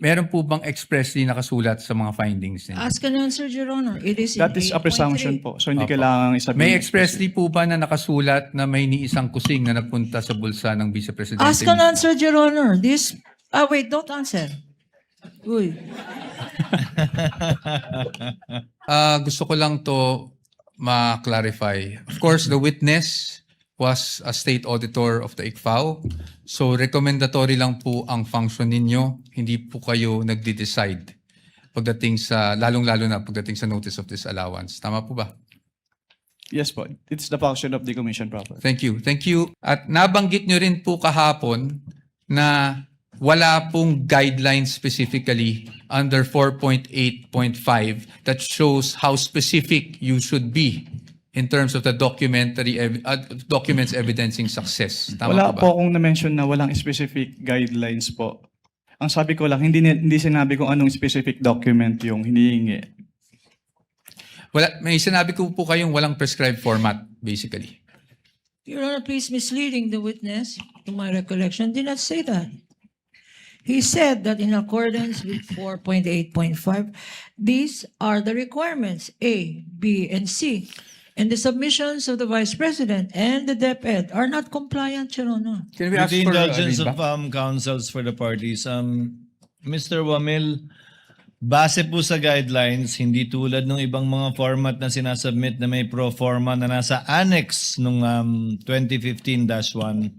meron po bang expressly nakasulat sa mga findings ninyo? Ask and answer, Your Honor. It is in That is a 8.3. presumption po. So hindi Opo. kailangan isabihin. May expressly po ba na nakasulat na may isang kusing na napunta sa bulsa ng Vice Presidente? Ask and answer, Your Honor. This, wait, don't answer. Uy. Gusto ko lang to ma-clarify. Of course, the witness was a state auditor of the ICFAO. So recommendatory lang po ang function ninyo. Hindi po kayo nagde-decide pagdating sa, lalong-lalo na pagdating sa notice of disallowance. Tama po ba? Yes po. It's the function of the commission proper. Thank you. Thank you. At nabanggit nyo rin po kahapon na wala pong guidelines specifically under 4.8.5 that shows how specific you should be in terms of the documents evidencing success. Tama Wala po ba? po akong na-mention na walang specific guidelines po. Ang sabi ko lang, hindi sinabi kung anong specific document yung hinihingi. Wala, may sinabi ko po kayong walang prescribed format, basically. Your Honor, please misleading the witness, to my recollection, did not say that. He said that in accordance with 4.8.5, these are the requirements, A, B, and C. And the submissions of the Vice President and the DepEd are not compliant, Your Honor. Can we With ask the for indulgence read of back? counsels for the parties, Mr. Wamil, base po sa guidelines, hindi tulad ng ibang mga format na sinasubmit na may pro forma na nasa annex nung 2015-1,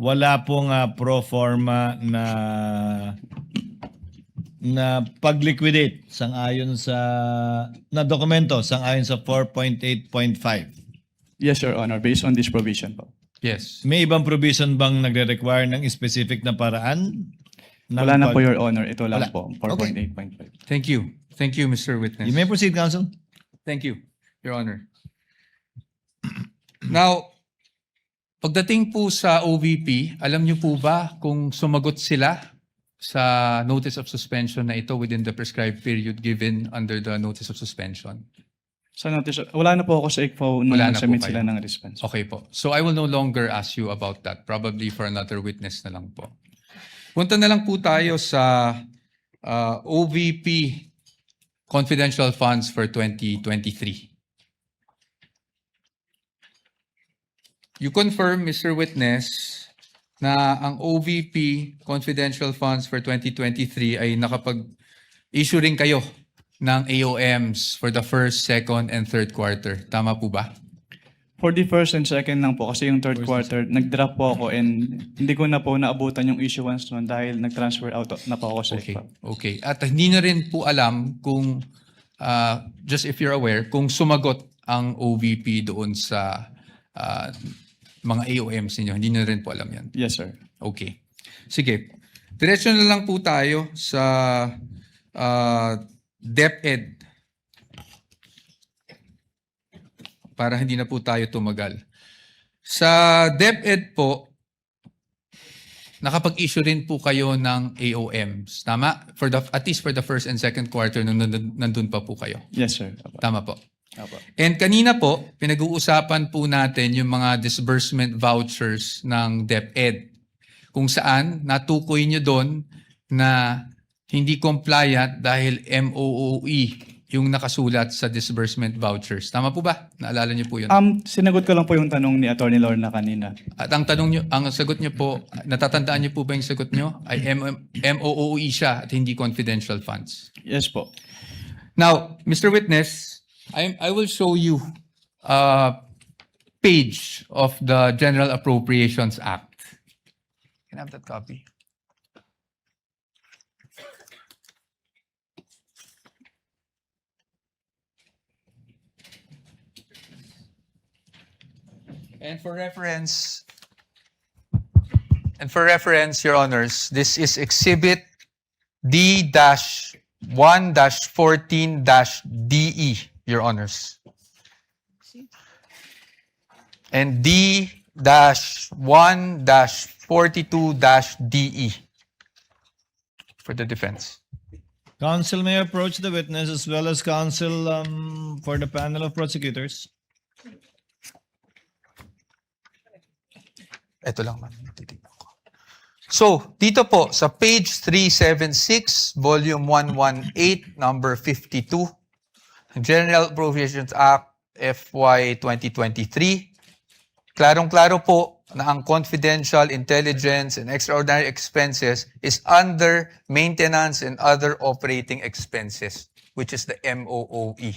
wala pong pro forma na pag-liquidate sang-ayon sa na dokumento sang-ayon sa 4.8.5. Yes, Your Honor, based on this provision po. Yes. May ibang provision bang nagre-require ng specific na paraan? Wala na po, Your Honor. Ito lang Wala. po, Okay. 4.8.5. Thank you. Thank you, Mr. Witness. You may proceed, counsel. Thank you, Your Honor. Now, pagdating po sa OVP, alam niyo po ba kung sumagot sila sa notice of suspension na ito within the prescribed period given under the notice of suspension? Sa notice, wala na po ako sa ICFAO nung Wala na po submit kayo. sila ng response. Okay po. So I will no longer ask you about that. Probably for another witness na lang po. Punta na lang po tayo sa OVP confidential funds for 2023. You confirm, Mr. Witness, na ang OVP confidential funds for 2023 ay nakapag-issue rin kayo ng AOMs for the first, second, and third quarter. Tama po ba? For the first and second lang po, kasi yung third quarter, nag-drop po ako and hindi ko na po naabutan yung issuance noon dahil nag-transfer out na po ako sa Okay. ICFAO. Okay. At hindi na rin po alam kung, just if you're aware, kung sumagot ang OVP doon sa mga AOMs ninyo. Hindi na rin po alam yan. Yes, sir. Okay. Sige. Diretso na lang po tayo sa DepEd. Para hindi na po tayo tumagal. Sa DepEd po, nakapag-issue rin po kayo ng AOMs. Tama? At least for the first and second quarter nung nandun pa po kayo. Yes, sir. Apo. Tama po. Apo. And kanina po, pinag-uusapan po natin yung mga disbursement vouchers ng DepEd. Kung saan natukoy nyo doon na hindi compliant dahil MOOE yung nakasulat sa disbursement vouchers. Tama po ba? Naalala niyo po yun? Sinagot ko lang po yung tanong ni Attorney Lorna kanina. At ang tanong niyo, ang sagot niyo po, natatandaan niyo po ba yung sagot niyo? Ay MOOE siya at hindi confidential funds. Yes po. Now, Mr. Witness, I will show you a page of the General Appropriations Act. Can I have that copy? And for reference, Your Honors, this is Exhibit D-1-14-DE, Your Honors. And D-1-42-DE for the defense. Counsel may approach the witness as well as counsel for the panel of prosecutors. Ito lang, ma'am. Titignan ko. So, dito po, sa page 376, volume 118, number 52, General Appropriations Act FY 2023, klarong-klaro po na ang confidential, intelligence, and extraordinary expenses is under maintenance and other operating expenses, which is the MOOE.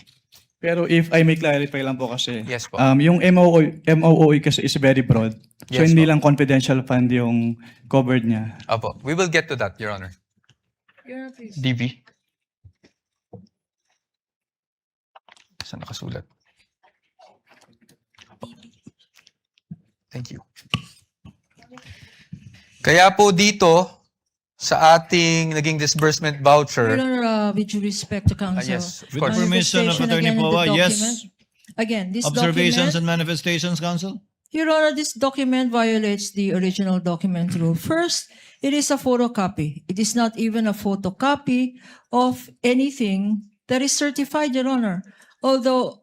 Pero if I may clarify lang po kasi, Yes po. yung MOOE kasi is very broad. So Yes hindi po. lang confidential fund yung covered niya. Apo, we will get to that, Your Honor. Your Honor, please. DV. Saan nakasulat? Apo. Thank you. Kaya po dito, sa ating naging disbursement Your voucher, Honor, with due respect to counsel. yes, of With course. permission of Manifestation Attorney again in the Poa, yes. document. Again, this Observations document, and manifestations, Counsel? Your Honor, this document violates the original document rule. First, it is a photocopy. It is not even a photocopy of anything that is certified, Your Honor. Although,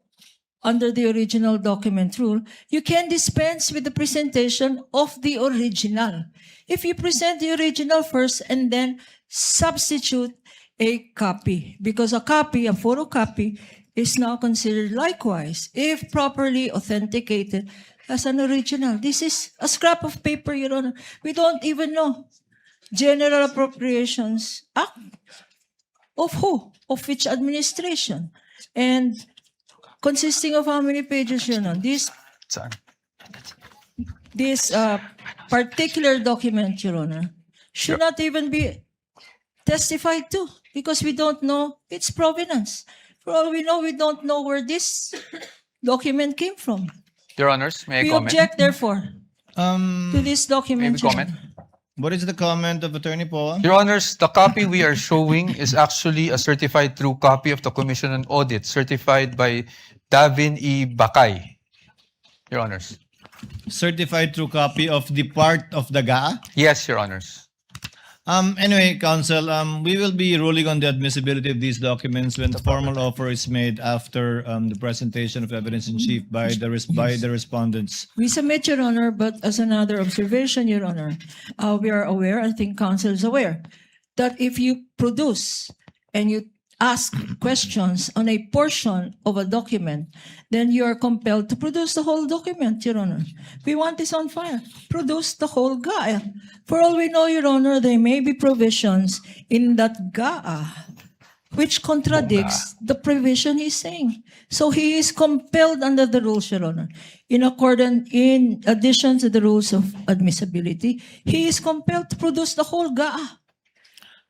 under the original document rule, you can dispense with the presentation of the original. If you present the original first and then substitute a copy, because a copy, a photocopy, is now considered likewise, if properly authenticated, as an original. This is a scrap of paper, Your Honor. We don't even know. General Appropriations Act. Of who? Of which administration? And consisting of how many pages, Your Honor? Saan? This particular document, Your Honor, should not even be testified to because we don't know its provenance. For all we know, we don't know where this document came from. Your Honors, may I We comment? object, therefore, to this document. Maybe Your comment? Honor. What is the comment of Attorney Poa? Your Honors, the copy we are showing is actually a certified true copy of the Commission on Audit, certified by Davin E. Bakay. Your Honors. Certified true copy of the part of the GA? Yes, Your Honors. Anyway, Counsel, we will be ruling on the admissibility of these documents when the formal offer is made after the presentation of evidence in chief by the respondents. We submit, Your Honor, but as another observation, Your Honor, we are aware, I think counsel is aware, that if you produce and you ask questions on a portion of a document, then you are compelled to produce the whole document, Your Honor. We want this on file. Produce the whole GAA. For all we know, Your Honor, there may be provisions in that GAA which contradicts the provision he's saying. So he is compelled under the rules, Your Honor. In addition to the rules of admissibility, he is compelled to produce the whole GAA.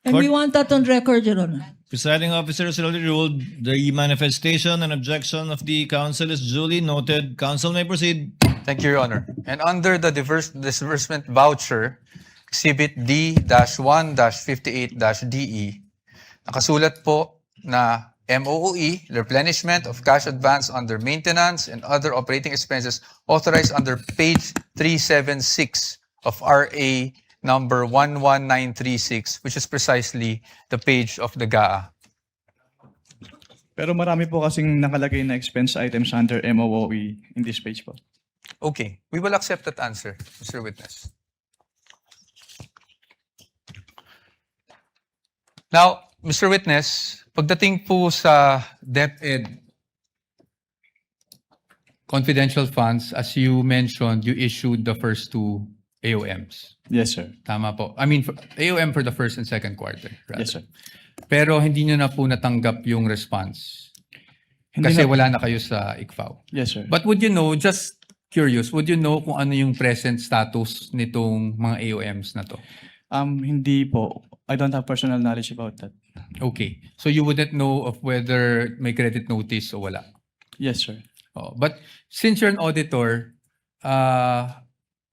And we want that on record, Your Honor. Presiding officer has already ruled the manifestation and objection of the counsel is duly noted. Counsel may proceed. Thank you, Your Honor. And under the disbursement voucher, Exhibit D-1-58-DE, nakasulat po na MOOE, replenishment of cash advance under maintenance and other operating expenses authorized under page 376 of RA number 11936, which is precisely the page of the GAA. Pero marami po kasing nakalagay na expense items under MOOE in this page po. Okay, we will accept that answer, Mr. Witness. Now, Mr. Witness, pagdating po sa DepEd confidential funds, as you mentioned, you issued the first two AOMs. Yes, sir. Tama po. I mean, AOM for the first and second quarter. Rather. Yes, sir. Pero hindi nyo na po natanggap yung response. Hindi Kasi na- wala na kayo sa ICFAO. Yes, sir. But would you know, just curious, would you know kung ano yung present status nitong mga AOMs na to? Hindi po. I don't have personal knowledge about that. Okay. So you wouldn't know of whether may credit notice o wala. Yes, sir. Oh, but since you're an auditor,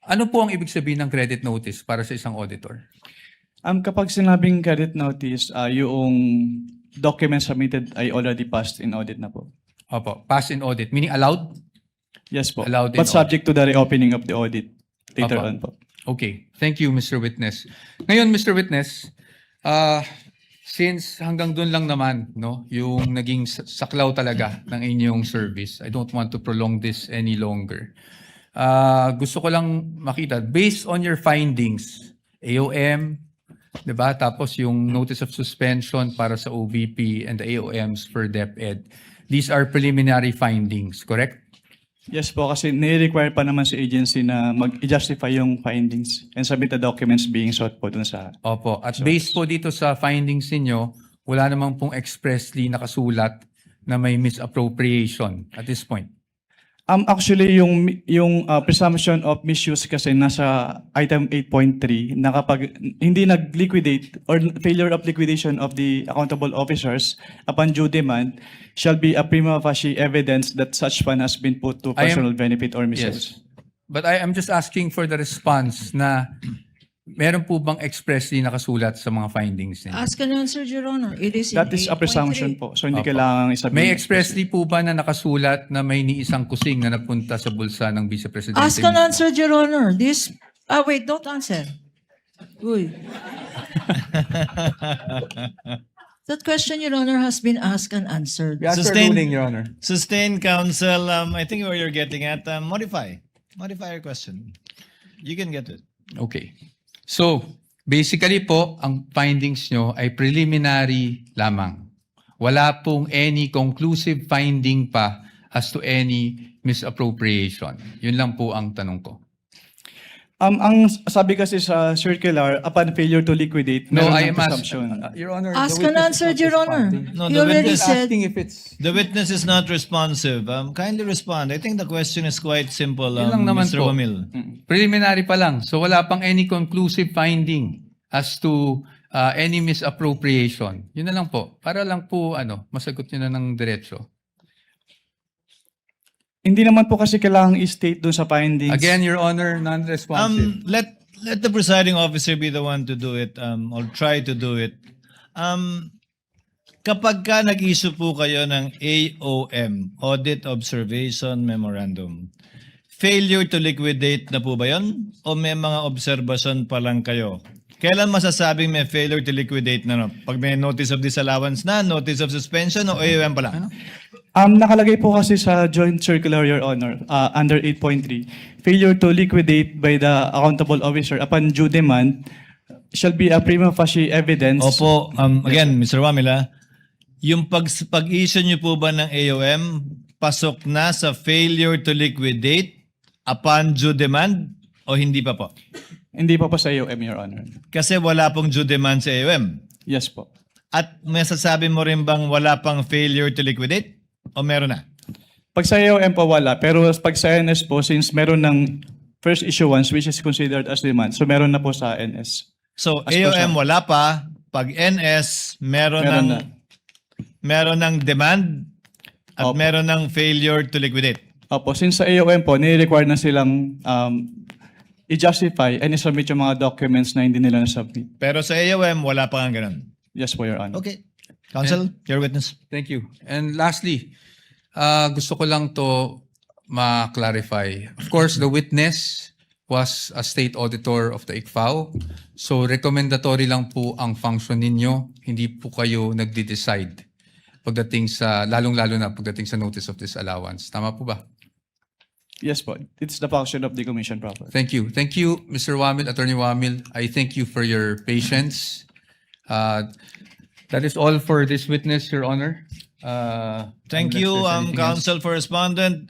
ano po ang ibig sabihin ng credit notice para sa isang auditor? Kapag sinabing credit notice, yung document submitted ay already passed in audit na po. Opo, pass in audit, meaning allowed? Yes po. Allowed in But subject to the reopening of the audit later Apa. on po. Okay. Thank you, Mr. Witness. Ngayon, Mr. Witness, since hanggang doon lang naman, no, yung naging saklaw talaga ng inyong service, I don't want to prolong this any longer. Gusto ko lang makita, based on your findings AOM, 'di ba? Tapos yung notice of suspension para sa OVP and the AOMs for DepEd. These are preliminary findings, correct? Yes po, kasi nire-require pa naman sa agency na mag-justify yung findings and submit the documents being sought po dun sa... Opo. At based po dito sa findings ninyo, wala namang pong expressly nakasulat na may misappropriation at this point. Actually, yung presumption of misuse kasi nasa item 8.3 na kapag hindi nag-liquidate or failure of liquidation of the accountable officers upon due demand shall be a prima facie evidence that such fund has been put to I am- personal benefit or misuse. But I am just asking for the response na meron po bang expressly nakasulat sa mga findings ninyo? Ask and answer, Your Honor. It is in That is a 8.3. presumption po. So hindi Opo. kailangan isabihin. May expressly po ba na nakasulat na may ni isang kusing na napunta sa bulsa ng Vice Presidente? Ask and answer, Your Honor. This, wait, don't answer. Uy. That question, Your Honor, has been asked and answered. We ask for Sustain- ruling, Your Honor. Sustained counsel, I think where you're getting at, modify your question. You can get it. Okay. So, basically po, ang findings nyo ay preliminary lamang. Wala pong any conclusive finding pa as to any misappropriation. Yun lang po ang tanong ko. Ang sabi kasi sa circular, upon failure to liquidate, No, meron I ng am presumption. Your Honor, Ask and answer, Your Honor. No, He the already witness- said, asking if it's... The witness is not responsive. Kindly respond. I think the question is quite simple, Yun lang naman Mr. po. Wamil. Preliminary pa lang. So wala pang any conclusive finding as to any misappropriation. Yun na lang po. Para lang po masagot nyo na ng diretso. Hindi naman po kasi kailangang i-state dun sa findings. Again, Your Honor, non-responsive. Let the presiding officer be the one to do it, or try to do it. Kapag ka nag-issue po kayo ng AOM, Audit Observation Memorandum, failure to liquidate na po ba yun? O may mga observation pa lang kayo? Kailan masasabing may failure to liquidate na? No? Pag may notice of disallowance na, notice of suspension, o AOM pa lang? Nakalagay po kasi sa joint circular, Your Honor, under 8.3, failure to liquidate by the accountable officer upon due demand shall be a prima facie evidence. Opo, again, Mr. Wamila, yung pag-issue niyo po ba ng AOM, pasok na sa failure to liquidate upon due demand o hindi pa po? Hindi pa po sa AOM, Your Honor. Kasi wala pong due demand sa AOM. Yes po. At may sasabi mo rin bang wala pang failure to liquidate? O meron na? Pag sa AOM po wala, pero pag sa NS po, since meron ng first issuance which is considered as demand, so meron na po sa NS. So, As per AOM siya. wala pa. Pag NS, meron ng demand at Opo. meron ng failure to liquidate. Opo, since sa AOM po, nire-require na silang i-justify and i-submit yung mga documents na hindi nila na-submit. Pero sa AOM, wala pa nga ganun. Yes po, Your Honor. Okay. Counsel, your witness. Thank you. And lastly, gusto ko lang to ma-clarify. Of course, the witness was a state auditor of the ICFAO. So recommendatory lang po ang function ninyo. Hindi po kayo nagde-decide pagdating sa, lalong-lalo na pagdating sa notice of disallowance. Tama po ba? Yes po. It's the function of the commission proper. Thank you. Thank you, Mr. Wamil, Attorney Wamil. I thank you for your patience. That is all for this witness, Your Honor. Thank unless you, there's anything else. counsel for respondent.